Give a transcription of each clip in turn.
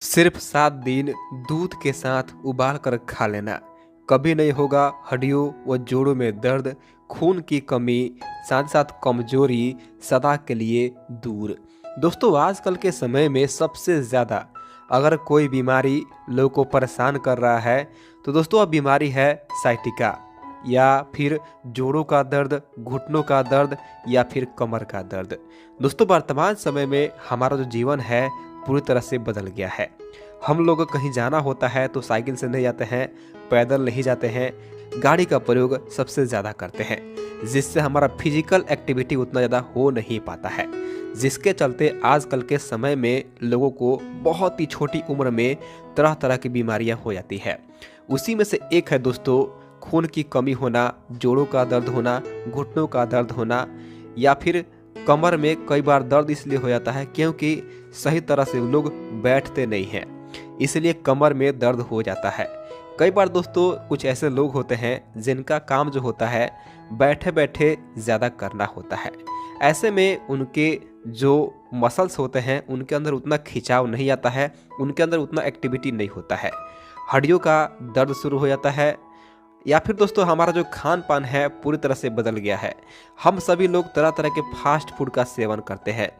सिर्फ 7 दिन दूध के साथ उबाल कर खा लेना। कभी नहीं होगा हड्डियों व जोड़ों में दर्द, खून की कमी, साथ साथ कमजोरी सदा के लिए दूर। दोस्तों, आजकल के समय में सबसे ज़्यादा अगर कोई बीमारी लोगों को परेशान कर रहा है तो दोस्तों वह बीमारी है साइटिका, या फिर जोड़ों का दर्द, घुटनों का दर्द, या फिर कमर का दर्द। दोस्तों, वर्तमान समय में हमारा जो जीवन है पूरी तरह से बदल गया है। हम लोग कहीं जाना होता है तो साइकिल से नहीं जाते हैं, पैदल नहीं जाते हैं, गाड़ी का प्रयोग सबसे ज़्यादा करते हैं, जिससे हमारा फिजिकल एक्टिविटी उतना ज़्यादा हो नहीं पाता है, जिसके चलते आजकल के समय में लोगों को बहुत ही छोटी उम्र में तरह तरह की बीमारियां हो जाती है। उसी में से एक है दोस्तों खून की कमी होना, जोड़ों का दर्द होना, घुटनों का दर्द होना, या फिर कमर में कई बार दर्द इसलिए हो जाता है क्योंकि सही तरह से लोग बैठते नहीं हैं, इसलिए कमर में दर्द हो जाता है। कई बार दोस्तों कुछ ऐसे लोग होते हैं जिनका काम जो होता है बैठे बैठे ज़्यादा करना होता है। ऐसे में उनके जो मसल्स होते हैं उनके अंदर उतना खिंचाव नहीं आता है, उनके अंदर उतना एक्टिविटी नहीं होता है, हड्डियों का दर्द शुरू हो जाता है। या फिर दोस्तों हमारा जो खान पान है पूरी तरह से बदल गया है। हम सभी लोग तरह तरह के फास्ट फूड का सेवन करते हैं।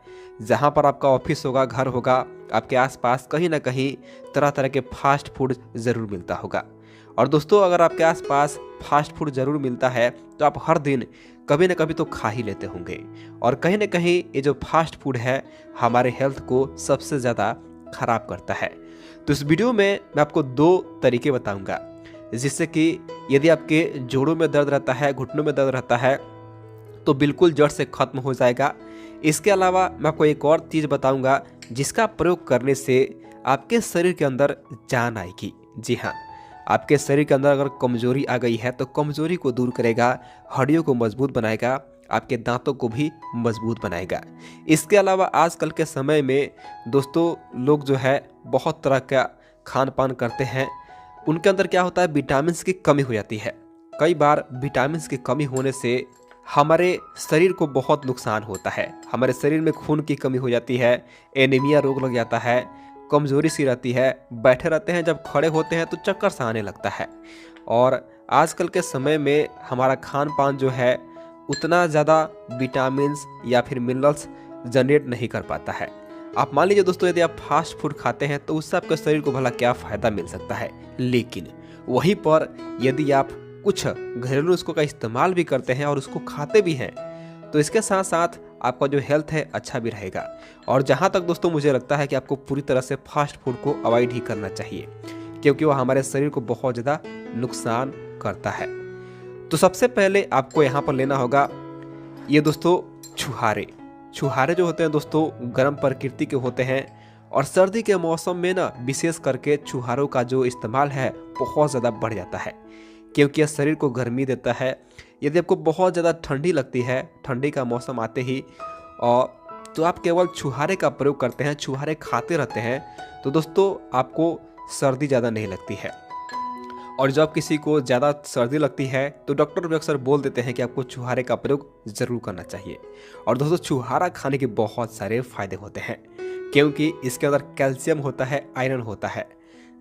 जहाँ पर आपका ऑफिस होगा, घर होगा, आपके आसपास कहीं ना कहीं तरह तरह के फास्ट फूड ज़रूर मिलता होगा। और दोस्तों अगर आपके आसपास फास्ट फूड ज़रूर मिलता है तो आप हर दिन कभी ना कभी तो खा ही लेते होंगे। और कहीं ना कहीं ये जो फास्ट फूड है हमारे हेल्थ को सबसे ज़्यादा ख़राब करता है। तो इस वीडियो में मैं आपको 2 तरीके बताऊँगा जिससे कि यदि आपके जोड़ों में दर्द रहता है, घुटनों में दर्द रहता है तो बिल्कुल जड़ से खत्म हो जाएगा। इसके अलावा मैं आपको एक और चीज़ बताऊंगा जिसका प्रयोग करने से आपके शरीर के अंदर जान आएगी। जी हाँ, आपके शरीर के अंदर अगर कमजोरी आ गई है तो कमजोरी को दूर करेगा, हड्डियों को मजबूत बनाएगा, आपके दांतों को भी मजबूत बनाएगा। इसके अलावा आजकल के समय में दोस्तों लोग जो है बहुत तरह का खान पान करते हैं, उनके अंदर क्या होता है विटामिन्स की कमी हो जाती है। कई बार विटामिन्स की कमी होने से हमारे शरीर को बहुत नुकसान होता है। हमारे शरीर में खून की कमी हो जाती है, एनीमिया रोग लग जाता है, कमजोरी सी रहती है, बैठे रहते हैं, जब खड़े होते हैं तो चक्कर सा आने लगता है। और आजकल के समय में हमारा खान पान जो है उतना ज़्यादा विटामिन्स या फिर मिनरल्स जनरेट नहीं कर पाता है। आप मान लीजिए दोस्तों यदि आप फास्ट फूड खाते हैं तो उससे आपके शरीर को भला क्या फ़ायदा मिल सकता है, लेकिन वहीं पर यदि आप कुछ घरेलू नुस्खों का इस्तेमाल भी करते हैं और उसको खाते भी हैं तो इसके साथ साथ आपका जो हेल्थ है अच्छा भी रहेगा। और जहाँ तक दोस्तों मुझे लगता है कि आपको पूरी तरह से फास्ट फूड को अवॉइड ही करना चाहिए क्योंकि वो हमारे शरीर को बहुत ज़्यादा नुकसान करता है। तो सबसे पहले आपको यहाँ पर लेना होगा ये दोस्तों छुहारे। छुहारे जो होते हैं दोस्तों गर्म प्रकृति के होते हैं और सर्दी के मौसम में ना विशेष करके छुहारों का जो इस्तेमाल है बहुत ज़्यादा बढ़ जाता है क्योंकि यह शरीर को गर्मी देता है। यदि आपको बहुत ज़्यादा ठंडी लगती है, ठंडी का मौसम आते ही और तो आप केवल छुहारे का प्रयोग करते हैं, छुहारे खाते रहते हैं तो दोस्तों आपको सर्दी ज़्यादा नहीं लगती है। और जब किसी को ज़्यादा सर्दी लगती है तो डॉक्टर भी अक्सर बोल देते हैं कि आपको छुहारे का प्रयोग ज़रूर करना चाहिए। और दोस्तों छुहारा खाने के बहुत सारे फायदे होते हैं क्योंकि इसके अंदर कैल्शियम होता है, आयरन होता है,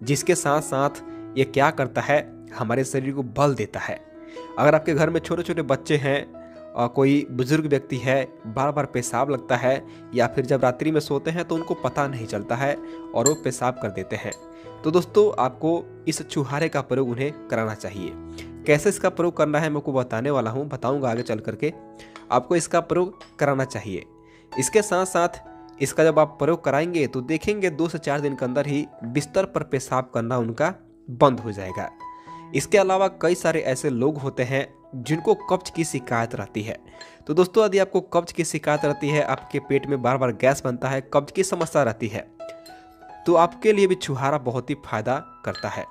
जिसके साथ साथ ये क्या करता है हमारे शरीर को बल देता है। अगर आपके घर में छोटे छोटे बच्चे हैं और कोई बुजुर्ग व्यक्ति है, बार बार पेशाब लगता है या फिर जब रात्रि में सोते हैं तो उनको पता नहीं चलता है और वो पेशाब कर देते हैं, तो दोस्तों आपको इस छुहारे का प्रयोग उन्हें कराना चाहिए। कैसे इसका प्रयोग करना है मैं आपको बताने वाला हूँ, बताऊँगा आगे चल करके। आपको इसका प्रयोग कराना चाहिए। इसके साथ साथ इसका जब आप प्रयोग कराएंगे तो देखेंगे 2 से 4 दिन के अंदर ही बिस्तर पर पेशाब करना उनका बंद हो जाएगा। इसके अलावा कई सारे ऐसे लोग होते हैं जिनको कब्ज की शिकायत रहती है। तो दोस्तों यदि आपको कब्ज की शिकायत रहती है, आपके पेट में बार बार गैस बनता है, कब्ज की समस्या रहती है, तो आपके लिए भी छुहारा बहुत ही फायदा करता है।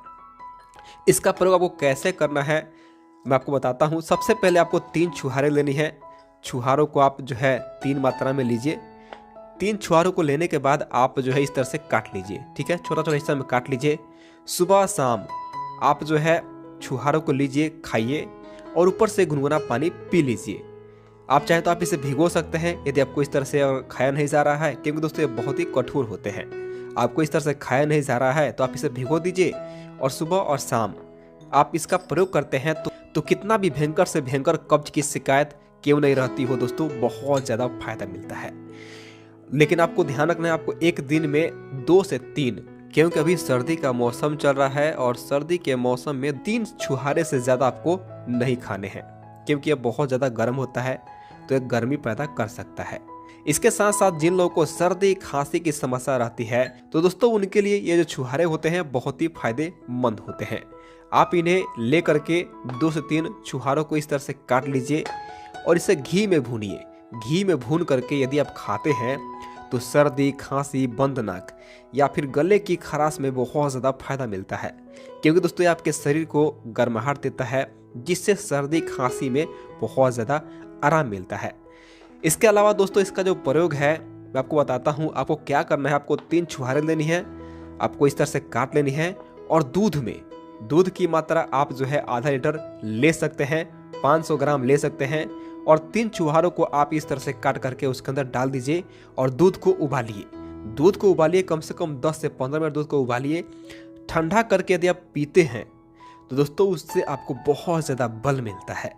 इसका प्रयोग आपको कैसे करना है मैं आपको बताता हूँ। सबसे पहले आपको 3 छुहारे लेनी है। छुहारों को आप जो है 3 मात्रा में लीजिए। 3 छुहारों को लेने के बाद आप जो है इस तरह से काट लीजिए, ठीक है, छोटा छोटा हिस्सा में काट लीजिए। सुबह शाम आप जो है छुहारों को लीजिए, खाइए और ऊपर से गुनगुना पानी पी लीजिए। आप चाहे तो आप इसे भिगो सकते हैं यदि आपको इस तरह से और खाया नहीं जा रहा है, क्योंकि दोस्तों ये बहुत ही कठोर होते हैं। आपको इस तरह से खाया नहीं जा रहा है तो आप इसे भिगो दीजिए और सुबह और शाम आप इसका प्रयोग करते हैं तो कितना भी भयंकर से भयंकर कब्ज की शिकायत क्यों नहीं रहती हो दोस्तों, बहुत ज़्यादा फायदा मिलता है। लेकिन आपको ध्यान रखना है, आपको एक दिन में 2 से 3, क्योंकि अभी सर्दी का मौसम चल रहा है और सर्दी के मौसम में 3 छुहारे से ज़्यादा आपको नहीं खाने हैं, क्योंकि यह बहुत ज़्यादा गर्म होता है तो यह गर्मी पैदा कर सकता है। इसके साथ साथ जिन लोगों को सर्दी खांसी की समस्या रहती है तो दोस्तों उनके लिए ये जो छुहारे होते हैं बहुत ही फायदेमंद होते हैं। आप इन्हें ले करके 2 से 3 छुहारों को इस तरह से काट लीजिए और इसे घी में भूनिए। घी में भून करके यदि आप खाते हैं तो सर्दी खांसी बंद नाक या फिर गले की खराश में बहुत ज़्यादा फायदा मिलता है, क्योंकि दोस्तों ये आपके शरीर को गर्माहट देता है जिससे सर्दी खांसी में बहुत ज़्यादा आराम मिलता है। इसके अलावा दोस्तों इसका जो प्रयोग है मैं आपको बताता हूँ। आपको क्या करना है, आपको 3 छुहारे लेनी है, आपको इस तरह से काट लेनी है और दूध की मात्रा आप जो है आधा लीटर ले सकते हैं, 500 ग्राम ले सकते हैं और 3 छुहारों को आप इस तरह से काट करके उसके अंदर डाल दीजिए और दूध को उबालिए कम से कम 10 से 15 मिनट दूध को उबालिए। ठंडा करके यदि आप पीते हैं तो दोस्तों उससे आपको बहुत ज़्यादा बल मिलता है।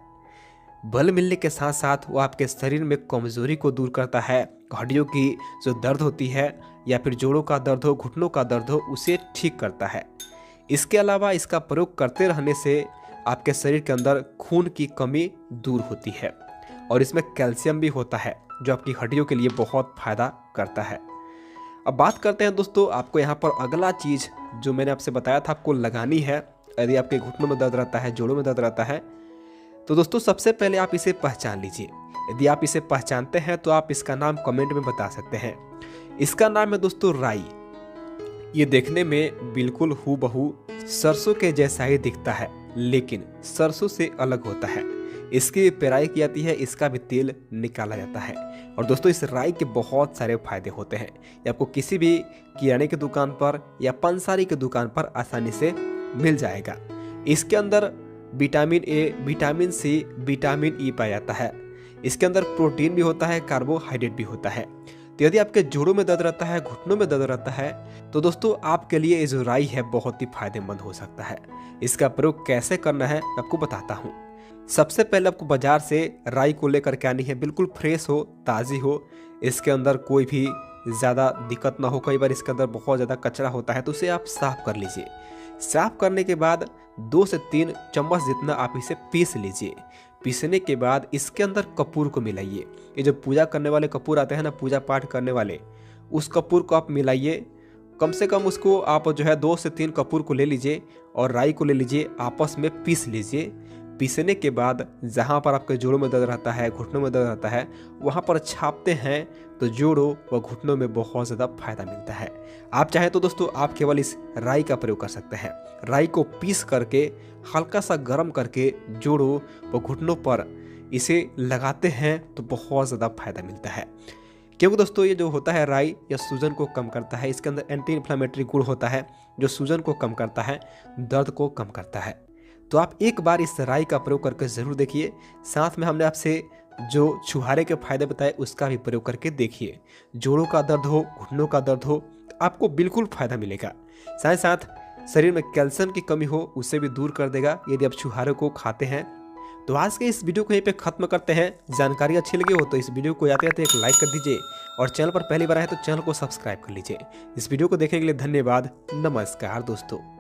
बल मिलने के साथ साथ वो आपके शरीर में कमज़ोरी को दूर करता है, हड्डियों की जो दर्द होती है या फिर जोड़ों का दर्द हो, घुटनों का दर्द हो, उसे ठीक करता है। इसके अलावा इसका प्रयोग करते रहने से आपके शरीर के अंदर खून की कमी दूर होती है और इसमें कैल्शियम भी होता है जो आपकी हड्डियों के लिए बहुत फ़ायदा करता है। अब बात करते हैं दोस्तों, आपको यहाँ पर अगला चीज़ जो मैंने आपसे बताया था आपको लगानी है यदि आपके घुटनों में दर्द रहता है, जोड़ों में दर्द रहता है, तो दोस्तों सबसे पहले आप इसे पहचान लीजिए। यदि आप इसे पहचानते हैं तो आप इसका नाम कमेंट में बता सकते हैं। इसका नाम है दोस्तों राई। ये देखने में बिल्कुल हूबहू सरसों के जैसा ही दिखता है लेकिन सरसों से अलग होता है। इसकी पेराई की जाती है, इसका भी तेल निकाला जाता है। और दोस्तों इस राई के बहुत सारे फायदे होते हैं। ये आपको किसी भी किराने की दुकान पर या पंसारी की दुकान पर आसानी से मिल जाएगा। इसके अंदर vitamin A, vitamin C, vitamin E पाया जाता है। इसके अंदर प्रोटीन भी होता है, कार्बोहाइड्रेट भी होता है। तो यदि आपके जोड़ों में दर्द रहता है, घुटनों में दर्द रहता है तो दोस्तों आपके लिए ये जो राई है बहुत ही फायदेमंद हो सकता है। इसका प्रयोग कैसे करना है मैं आपको बताता हूँ। सबसे पहले आपको बाजार से राई को लेकर के आनी है, बिल्कुल फ्रेश हो, ताज़ी हो, इसके अंदर कोई भी ज़्यादा दिक्कत ना हो। कई बार इसके अंदर बहुत ज़्यादा कचरा होता है तो उसे आप साफ़ कर लीजिए। साफ़ करने के बाद 2 से 3 चम्मच जितना आप इसे पीस लीजिए। पीसने के बाद इसके अंदर कपूर को मिलाइए। ये जो पूजा करने वाले कपूर आते हैं ना, पूजा पाठ करने वाले, उस कपूर को आप मिलाइए। कम से कम उसको आप जो है 2 से 3 कपूर को ले लीजिए और राई को ले लीजिए, आपस में पीस लीजिए। पीसने के बाद जहाँ पर आपके जोड़ों में दर्द रहता है, घुटनों में दर्द रहता है, वहाँ पर छापते हैं तो जोड़ों व घुटनों में बहुत ज़्यादा फायदा मिलता है। आप चाहें तो दोस्तों आप केवल इस राई का प्रयोग कर सकते हैं। राई को पीस करके हल्का सा गर्म करके जोड़ों व घुटनों पर इसे लगाते हैं तो बहुत ज़्यादा फायदा मिलता है। क्योंकि दोस्तों ये जो होता है राई, यह सूजन को कम करता है। इसके अंदर एंटी इन्फ्लेमेटरी गुण होता है जो सूजन को कम करता है, दर्द को कम करता है। तो आप एक बार इस राई का प्रयोग करके ज़रूर देखिए। साथ में हमने आपसे जो छुहारे के फायदे बताए उसका भी प्रयोग करके देखिए। जोड़ों का दर्द हो, घुटनों का दर्द हो, आपको बिल्कुल फायदा मिलेगा। साथ ही साथ शरीर में कैल्शियम की कमी हो उसे भी दूर कर देगा यदि आप छुहारे को खाते हैं। तो आज के इस वीडियो को यहीं पे खत्म करते हैं। जानकारी अच्छी लगी हो तो इस वीडियो को आते आते एक लाइक कर दीजिए और चैनल पर पहली बार आए तो चैनल को सब्सक्राइब कर लीजिए। इस वीडियो को देखने के लिए धन्यवाद। नमस्कार दोस्तों।